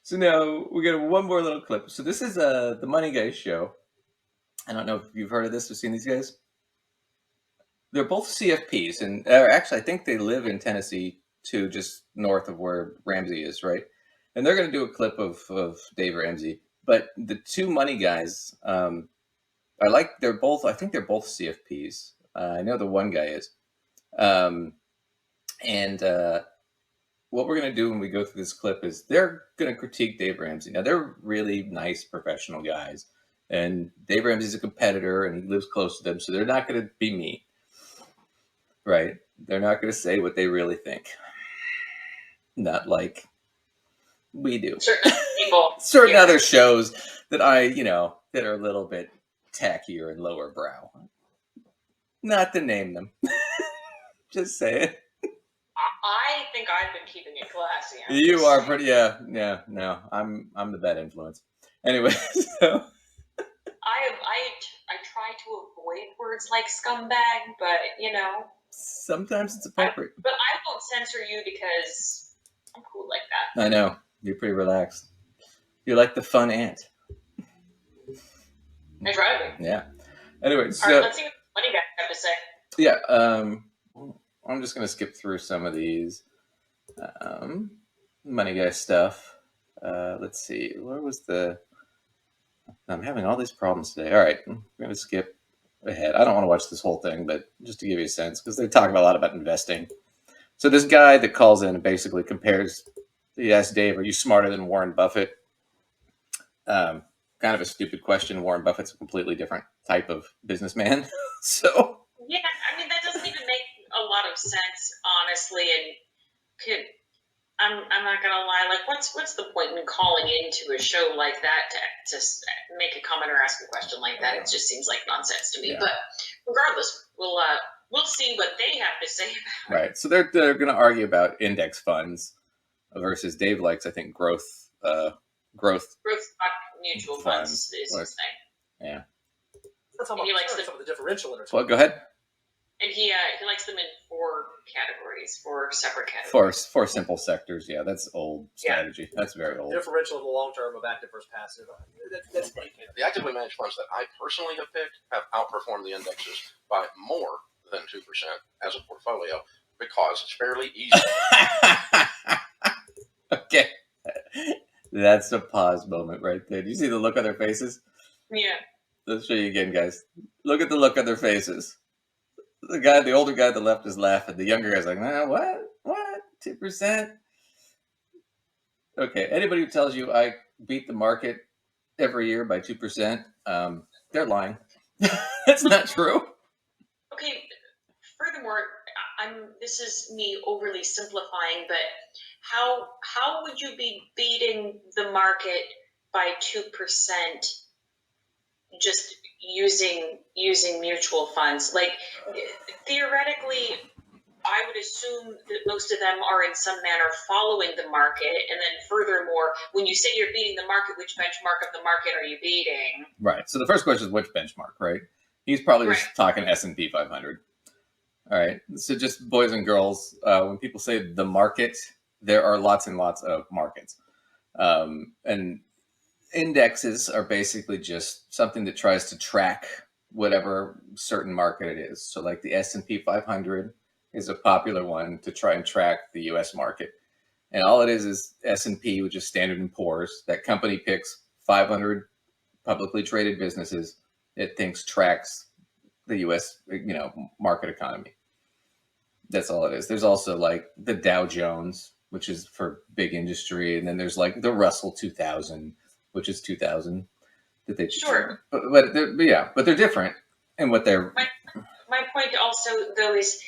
So now we got one more little clip. So this is the Money Guys show. I don't know if you've heard of this or seen these guys. They're both CFPs, and actually, I think they live in Tennessee too, just north of where Ramsey is, right? And they're going to do a clip of Dave Ramsey. But the two Money Guys, they're both. I think they're both CFPs. I know the one guy is. Um, and what we're going to do when we go through this clip is they're going to critique Dave Ramsey. Now, they're really nice professional guys, and Dave Ramsey's a competitor, and he lives close to them, so they're not going to be mean, right? They're not going to say what they really think. Not like we do. Certain people. Certain other shows that that are a little bit tackier and lower brow. Not to name them. Just say it. I think I've been keeping it classy. You are pretty, yeah. No, I'm the bad influence. Anyway, so I try to avoid words like scumbag, but sometimes it's appropriate. But I won't censor you because I'm cool like that. I know you're pretty relaxed. You're like the fun ant. I try to be. Yeah. Anyway, so all right, let's see what the Money Guys have to say. Yeah. I'm just going to skip through some of these Money Guy stuff. Let's see. Where was I'm having all these problems today. All right. I'm going to skip ahead. I don't want to watch this whole thing, but just to give you a sense, because they talk a lot about investing. So this guy that calls in and basically compares, he asked Dave, are you smarter than Warren Buffett? Kind of a stupid question. Warren Buffett's a completely different type of businessman. So yeah, I mean, that doesn't even make a lot of sense, honestly. And I'm not gonna lie. Like, what's the point in calling into a show like that to make a comment or ask a question like that? It just seems like nonsense to me. Yeah. But regardless, we'll see what they have to say about it. Right. So they're going to argue about index funds versus Dave likes, I think, growth mutual funds is his thing. Yeah. That's how he likes some of the differential. Well, go ahead. And he likes them in four separate categories. Four simple sectors. Yeah, that's old strategy. Yeah. That's very old. Differential in the long term of active versus passive. That's the actively managed funds that I personally have picked have outperformed the indexes by more than 2% as a portfolio because it's fairly easy. Okay. That's a pause moment right there. Do you see the look on their faces? Yeah. Let's show you again, guys. Look at the look on their faces. The older guy on the left is laughing. The younger guy's like, what? 2%? Okay. Anybody who tells you I beat the market every year by 2%, they're lying. That's not true. Okay. Furthermore, this is me overly simplifying, but how would you be beating the market by 2% just using mutual funds? Like, theoretically, I would assume that most of them are in some manner following the market. And then furthermore, when you say you're beating the market, which benchmark of the market are you beating? Right. So the first question is which benchmark, right? He's probably just talking S&P 500. All right. So just boys and girls, when people say the market, there are lots and lots of markets. And indexes are basically just something that tries to track whatever certain market it is. So like the S&P 500 is a popular one to try and track the US market. And all it is S&P, which is Standard & Poor's. That company picks 500 publicly traded businesses it thinks tracks the US, market economy. That's all it is. There's also like the Dow Jones, which is for big industry. And then there's like the Russell 2000, which is 2000 that they but they're different in what they're. My point also though is,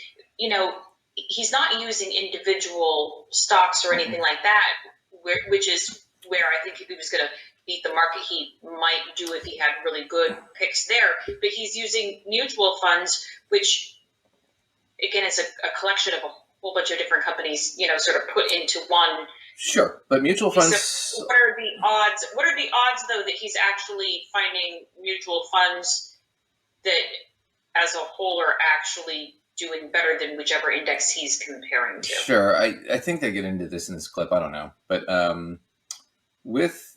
he's not using individual stocks or anything like that, which is where I think if he was going to beat the market, he might do if he had really good picks there. But he's using mutual funds, which again is a collection of a whole bunch of different companies, sort of put into one. Sure, but mutual funds. So what are the odds? What are the odds, though, that he's actually finding mutual funds that, as a whole, are actually doing better than whichever index he's comparing to? Sure, I think they get into this in this clip. I don't know, but with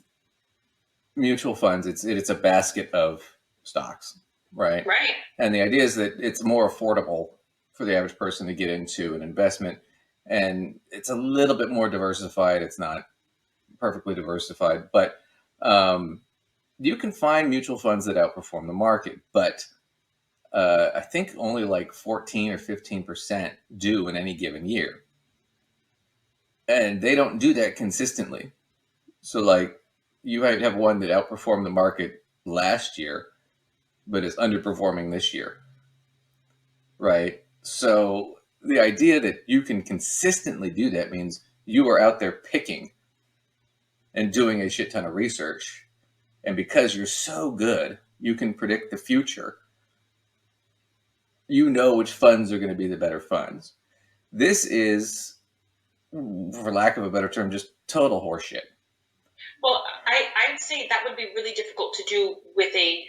mutual funds, it's a basket of stocks, right? Right. And the idea is that it's more affordable for the average person to get into an investment, and it's a little bit more diversified. It's not perfectly diversified, but you can find mutual funds that outperform the market, but I think only like 14 or 15% do in any given year. And they don't do that consistently. So, like, you might have one that outperformed the market last year, but is underperforming this year, right? So, the idea that you can consistently do that means you are out there picking and doing a shit ton of research. And because you're so good, you can predict the future. You know which funds are going to be the better funds. This is, for lack of a better term, just total horseshit. Well, I'd say that would be really difficult to do with a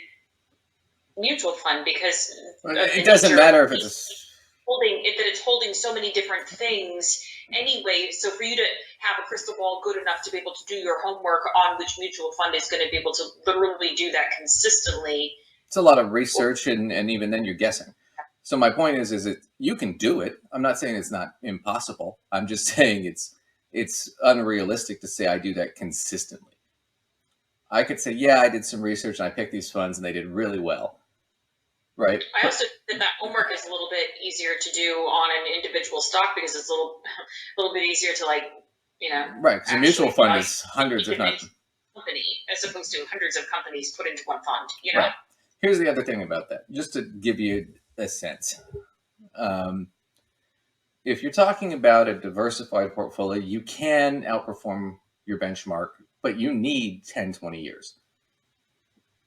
mutual fund because it doesn't matter if it's holding so many different things anyway. So for you to have a crystal ball good enough to be able to do your homework on which mutual fund is going to be able to literally do that consistently, it's a lot of research, and even then you're guessing. So my point is that you can do it. I'm not saying it's not impossible. I'm just saying it's unrealistic to say I do that consistently. I could say, yeah, I did some research and I picked these funds and they did really well. Right. I also think that homework is a little bit easier to do on an individual stock because it's a little bit easier to right. Because a mutual fund is hundreds, if not company, as opposed to hundreds of companies put into one fund. Right. Here's the other thing about that, just to give you a sense. If you're talking about a diversified portfolio, you can outperform your benchmark, but you need 10, 20 years,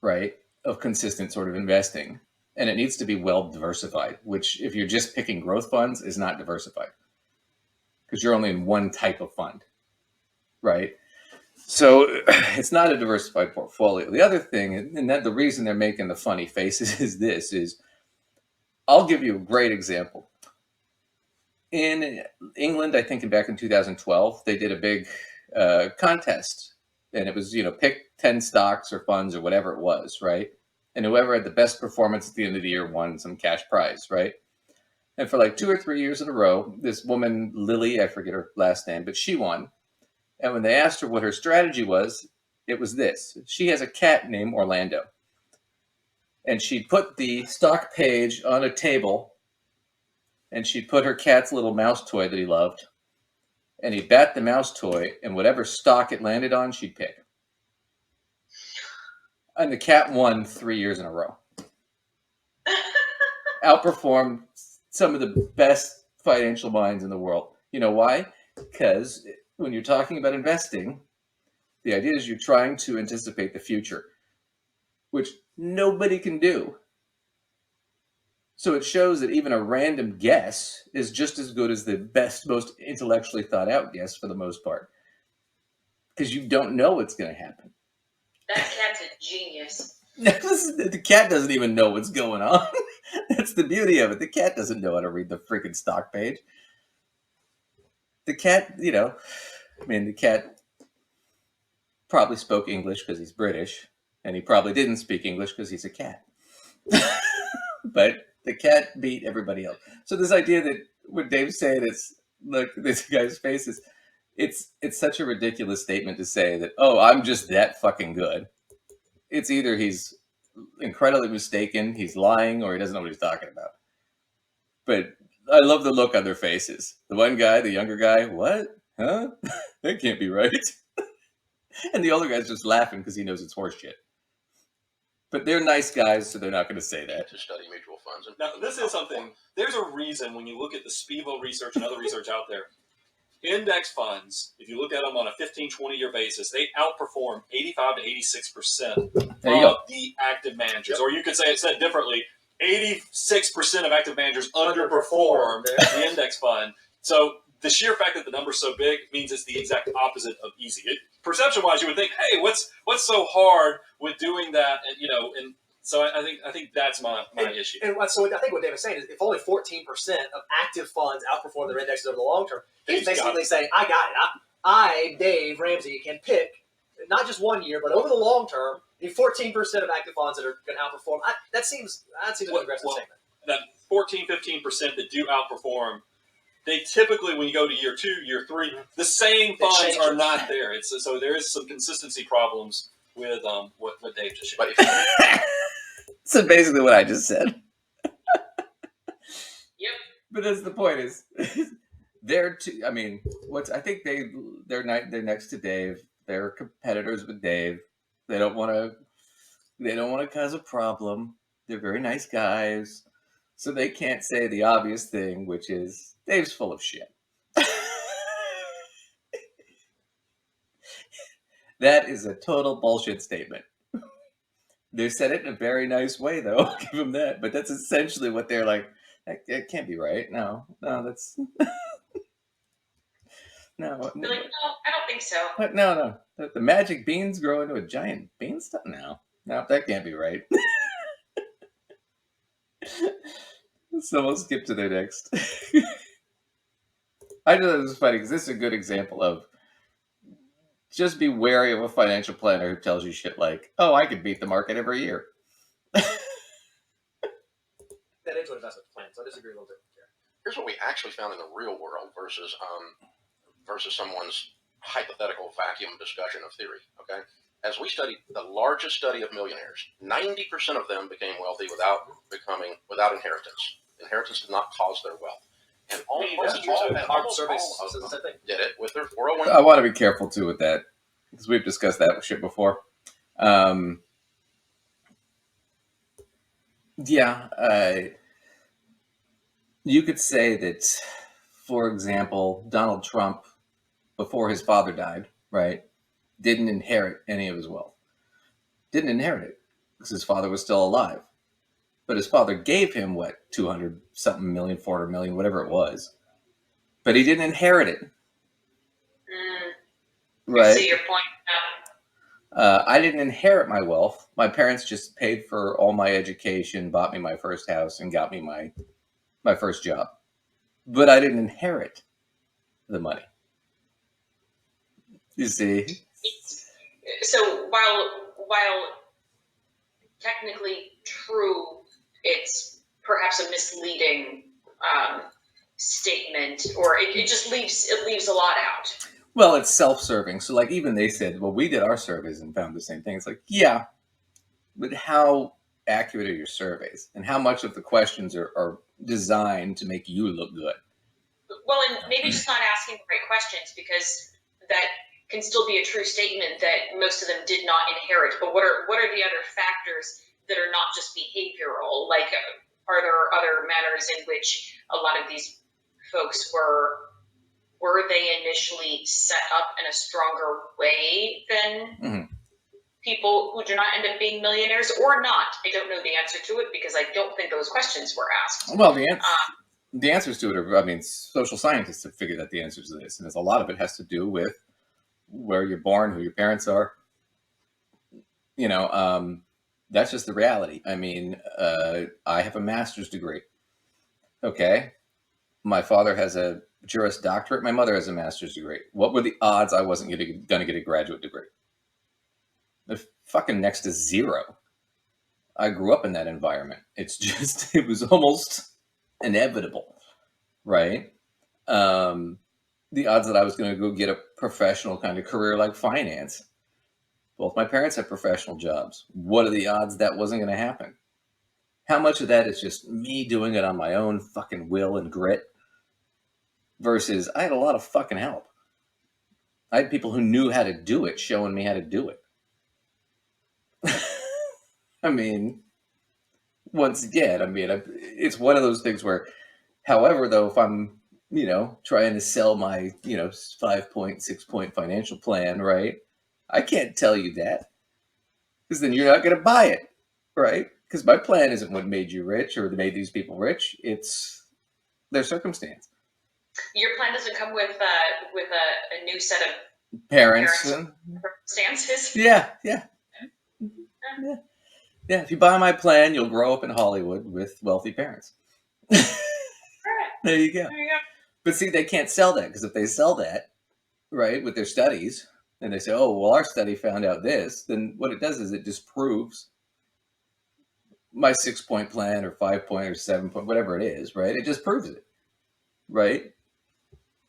right, of consistent sort of investing. And it needs to be well diversified, which if you're just picking growth funds is not diversified because you're only in one type of fund, right? So it's not a diversified portfolio. The other thing, and that the reason they're making the funny faces is I'll give you a great example. In England, I think back in 2012, they did a big contest, and it was, pick 10 stocks or funds or whatever it was, right? And whoever had the best performance at the end of the year won some cash prize, right? And for like 2 or 3 years in a row, this woman, Lily, I forget her last name, but she won. And when they asked her what her strategy was, it was this. She has a cat named Orlando. And she'd put the stock page on a table, and she'd put her cat's little mouse toy that he loved, and he'd bat the mouse toy, and whatever stock it landed on, she'd pick. And the cat won 3 years in a row. Outperformed some of the best financial minds in the world. You know why? Because when you're talking about investing, the idea is you're trying to anticipate the future, which nobody can do. So it shows that even a random guess is just as good as the best, most intellectually thought out guess for the most part. Because you don't know what's going to happen. That cat's a genius. The cat doesn't even know what's going on. That's the beauty of it. The cat doesn't know how to read the freaking stock page. The cat, the cat probably spoke English because he's British, and he probably didn't speak English because he's a cat. But the cat beat everybody else. So this idea that what Dave's saying is, look, this guy's face is, it's such a ridiculous statement to say that, oh, I'm just that fucking good. It's either he's incredibly mistaken, he's lying, or he doesn't know what he's talking about. But I love the look on their faces. The one guy, the younger guy, what? Huh? That can't be right. And the older guy's just laughing because he knows it's horseshit. But they're nice guys, so they're not going to say that. To study mutual funds. Now, this is something, there's a reason when you look at the Spivo research and other research out there, index funds, if you look at them on a 15, 20-year basis, they outperform 85 to 86% of the active managers. Yep. Or you could say it said differently, 86% of active managers underperform the index fund. So the sheer fact that the number's so big means it's the exact opposite of easy. Perception-wise, you would think, hey, what's so hard with doing that? And so I think that's my issue. And so I think what Dave is saying is, if only 14% of active funds outperform their indexes over the long term, he's basically saying, I got it. I, Dave Ramsey, can pick not just 1 year, but over the long term, the 14% of active funds that are going to outperform. That seems like an aggressive statement. That 14, 15% that do outperform, they typically, when you go to year 2, year 3, the same funds are not there. So there is some consistency problems with what Dave just shared. So basically what I just said. Yep. But that's the point is they're two, I mean, I think they're next to Dave. They're competitors with Dave. They don't want to cause a problem. They're very nice guys. So they can't say the obvious thing, which is Dave's full of shit. That is a total bullshit statement. They said it in a very nice way, though. I'll give them that. But that's essentially what they're like. That can't be right. No, that's no. They're like, no, I don't think so. But no. The magic beans grow into a giant beanstalk. No, that can't be right. So we'll skip to their next. I know this is funny because this is a good example of just be wary of a financial planner who tells you shit like, "Oh, I could beat the market every year." That is what investment plan. So I disagree a little bit here. Here's what we actually found in the real world versus someone's hypothetical vacuum discussion of theory. Okay, as we studied the largest study of millionaires, 90% of them became wealthy without inheritance. Inheritance did not cause their wealth, and almost all of them did it with their 401. I want to be careful too with that because we've discussed that shit before. You could say that, for example, Donald Trump, before his father died, right, didn't inherit any of his wealth. Didn't inherit it because his father was still alive. But his father gave him, 200-something million, 400 million, whatever it was. But he didn't inherit it. Right? I see your point now. I didn't inherit my wealth. My parents just paid for all my education, bought me my first house, and got me my first job. But I didn't inherit the money. You see? So while technically true, it's perhaps a misleading statement, or it just leaves a lot out. Well, it's self-serving. So, even they said, well, we did our surveys and found the same thing. It's like, yeah, but how accurate are your surveys? And how much of the questions are designed to make you look good? Well, and maybe just not asking the right questions, because that can still be a true statement that most of them did not inherit. But what are the other factors that are not just behavioral? Like, are there other manners in which a lot of these folks were they initially set up in a stronger way than people who do not end up being millionaires, or not? I don't know the answer to it because I don't think those questions were asked. Well, the answers to it are, social scientists have figured out the answers to this, and a lot of it has to do with where you're born, who your parents are. That's just the reality. I have a master's degree. Okay. My father has a Juris Doctorate. My mother has a master's degree. What were the odds I wasn't going to get a graduate degree? They're fucking next to zero. I grew up in that environment. It was almost inevitable, right? The odds that I was going to go get a professional kind of career like finance. Both my parents have professional jobs. What are the odds that wasn't going to happen? How much of that is just me doing it on my own fucking will and grit versus I had a lot of fucking help. I had people who knew how to do it showing me how to do it. Once again, it's one of those things where, however, though, if I'm, trying to sell my, 5-point, 6-point financial plan, right? I can't tell you that because then you're not going to buy it, right? Because my plan isn't what made you rich or made these people rich. It's their circumstance. Your plan doesn't come with a new set of parents circumstances. Yeah. If you buy my plan, you'll grow up in Hollywood with wealthy parents. There you go. But see, they can't sell that because if they sell that, right, with their studies and they say, oh, well, our study found out this, then what it does is it disproves my 6-point plan or 5-point or 7-point, whatever it is, right? It just proves it, right?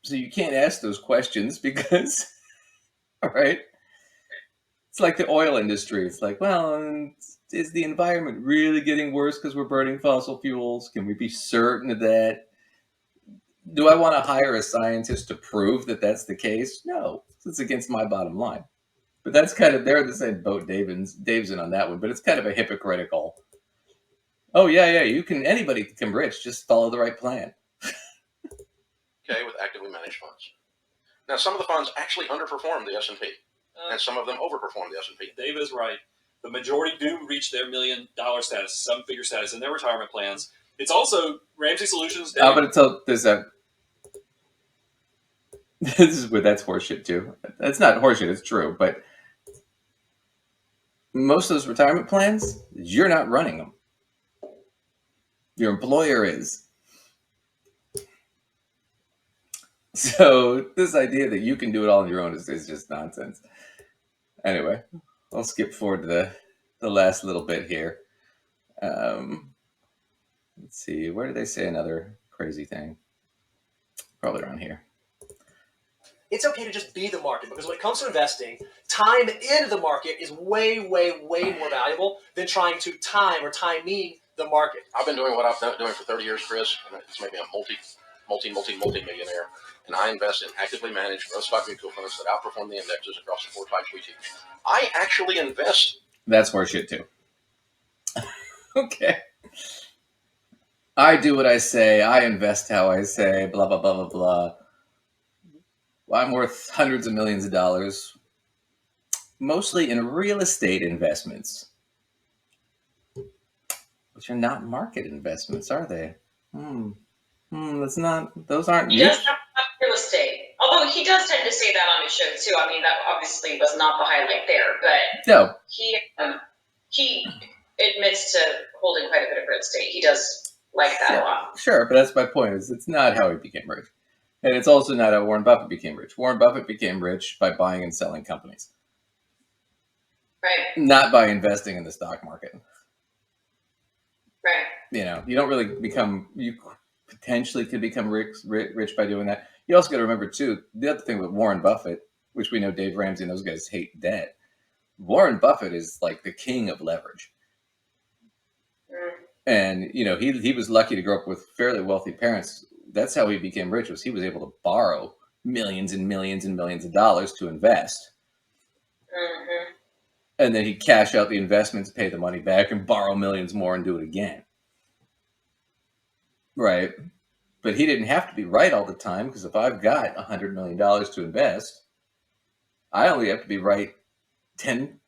So you can't ask those questions because, all right, it's like the oil industry. It's like, well, is the environment really getting worse because we're burning fossil fuels? Can we be certain of that? Do I want to hire a scientist to prove that that's the case? No, it's against my bottom line. But that's kind of, they're in the same boat Dave's in on that one, but it's kind of a hypocritical. Oh, yeah, anybody can become rich, just follow the right plan. Okay, with actively managed funds. Now, some of the funds actually underperform the S&P, and some of them overperform the S&P. Dave is right. The majority do reach their $1 million status, seven-figure status in their retirement plans. It's also Ramsey Solutions. I'm going to tell this this is where that's horseshit too. That's not horseshit, it's true. But most of those retirement plans, you're not running them. Your employer is. So this idea that you can do it all on your own is just nonsense. Anyway, I'll skip forward to the last little bit here. Let's see, where did they say another crazy thing? Probably around here. It's okay to just be the market, because when it comes to investing, time in the market is way, way, way more valuable than trying to timing the market. I've been doing what I've been doing for 30 years, Chris, and it's made me a multi-millionaire. And I invest in actively managed growth stock mutual funds that outperform the indexes across the 4 types we teach. I actually invest. That's horseshit too. Okay. I do what I say. I invest how I say. Blah, blah, blah, blah, blah. I'm worth hundreds of millions of dollars, mostly in real estate investments, which are not market investments, are they? That's not. Those aren't. He does have real estate, although he does tend to say that on his show too. I mean, that obviously was not the highlight there, but No. He admits to holding quite a bit of real estate. He does like that a lot. Sure, but that's my point. Is it's not how he became rich. And it's also not how Warren Buffett became rich. Warren Buffett became rich by buying and selling companies. Right. Not by investing in the stock market. Right. You don't really you potentially could become rich by doing that. You also got to remember, too, the other thing with Warren Buffett, which we know Dave Ramsey and those guys hate debt. Warren Buffett is like the king of leverage. And, he was lucky to grow up with fairly wealthy parents. That's how he became rich, was he was able to borrow millions and millions and millions of dollars to invest. Mm-hmm. And then he'd cash out the investments, pay the money back, and borrow millions more and do it again. Right. But he didn't have to be right all the time, because if I've got $100 million to invest, I only have to be right 10%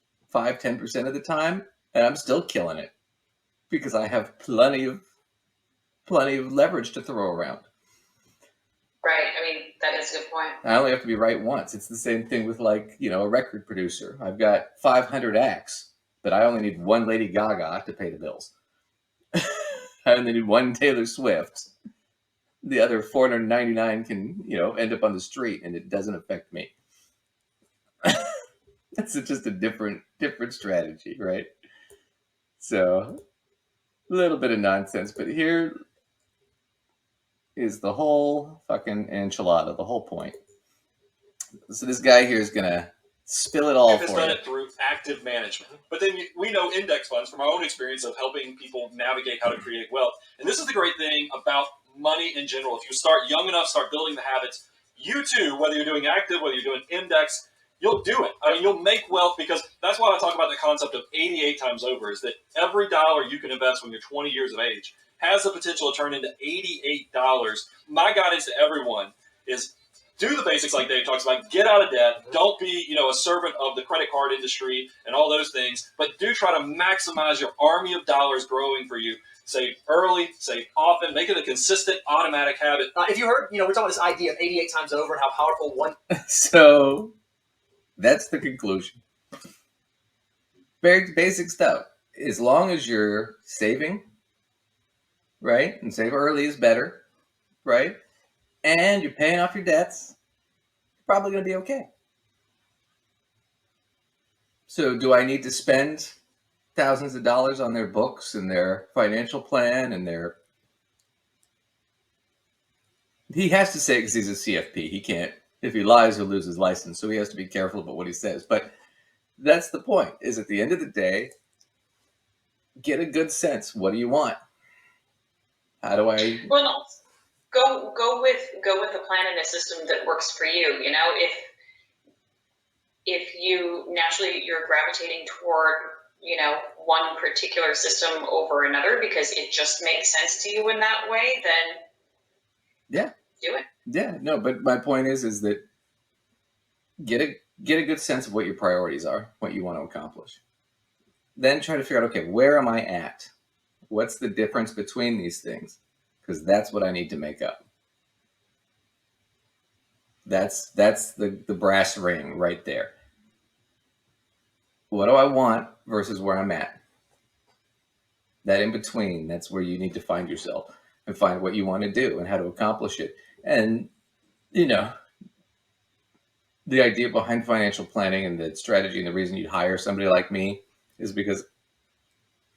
of the time, and I'm still killing it because I have plenty of leverage to throw around. Right. I mean, that is a good point. I only have to be right once. It's the same thing with a record producer. I've got 500 acts, but I only need one Lady Gaga to pay the bills. I only need one Taylor Swift. The other 499 can, end up on the street, and it doesn't affect me. That's just a different strategy, right? So, a little bit of nonsense, but here is the whole fucking enchilada, the whole point. So this guy here is going to spill it all for you. Done it through active management. But then we know index funds from our own experience of helping people navigate how to create wealth. And this is the great thing about money in general. If you start young enough, start building the habits, you too, whether you're doing active, whether you're doing index, you'll do it. I mean, you'll make wealth, because that's why I talk about the concept of 88 times over, is that every dollar you can invest when you're 20 years of age has the potential to turn into $88. My guidance to everyone is do the basics like Dave talks about. Get out of debt. Don't be, a servant of the credit card industry and all those things, but do try to maximize your army of dollars growing for you. Save early, save often, make it a consistent automatic habit. If you heard, we're talking about this idea of 88 times over and how powerful one. So that's the conclusion. Very basic stuff. As long as you're saving, right? And save early is better, right? And you're paying off your debts, you're probably going to be okay. So do I need to spend thousands of dollars on their books and their financial plan and their... He has to say, because he's a CFP, he can't, if he lies, he'll lose his license. So he has to be careful about what he says. But that's the point, is at the end of the day, get a good sense. What do you want? How do I... Well, no, go with a plan and a system that works for you. You know, if you naturally you're gravitating toward, you know, one particular system over another because it just makes sense to you in that way, then yeah, do it. Yeah, no, but my point is that get a good sense of what your priorities are, what you want to accomplish. Then try to figure out, okay, where am I at? What's the difference between these things? Because that's what I need to make up. That's the brass ring right there. What do I want versus where I'm at? That in between, that's where you need to find yourself and find what you want to do and how to accomplish it. And, you know, the idea behind financial planning and the strategy and the reason you'd hire somebody like me is because,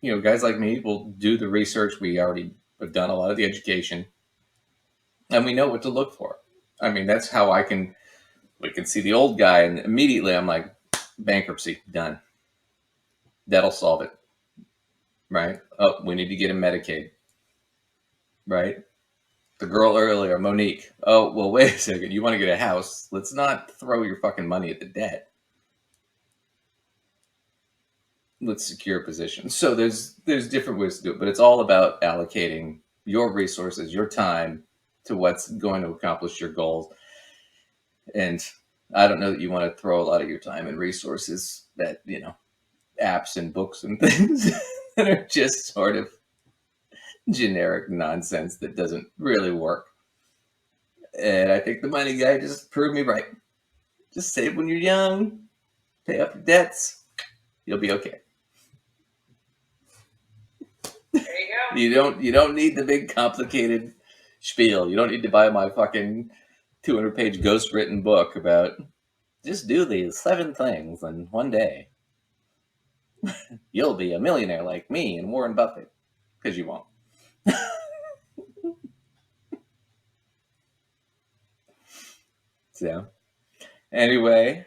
you know, guys like me will do the research. We already have done a lot of the education and we know what to look for. I mean, that's how we can see the old guy and immediately I'm like, bankruptcy, done. That'll solve it. Right? Oh, we need to get him Medicaid. Right? The girl earlier, Monique. Oh, well, wait a second. You want to get a house? Let's not throw your fucking money at the debt. Let's secure a position. So there's different ways to do it, but it's all about allocating your resources, your time to what's going to accomplish your goals. And I don't know that you want to throw a lot of your time and resources at, you know, apps and books and things that are just sort of generic nonsense that doesn't really work. And I think the money guy just proved me right. Just save when you're young, pay off your debts, you'll be okay. There you go. You don't need the big complicated spiel. You don't need to buy my fucking 200-page ghost written book about just do these 7 things and one day you'll be a millionaire like me and Warren Buffett. Because you won't. So, anyway,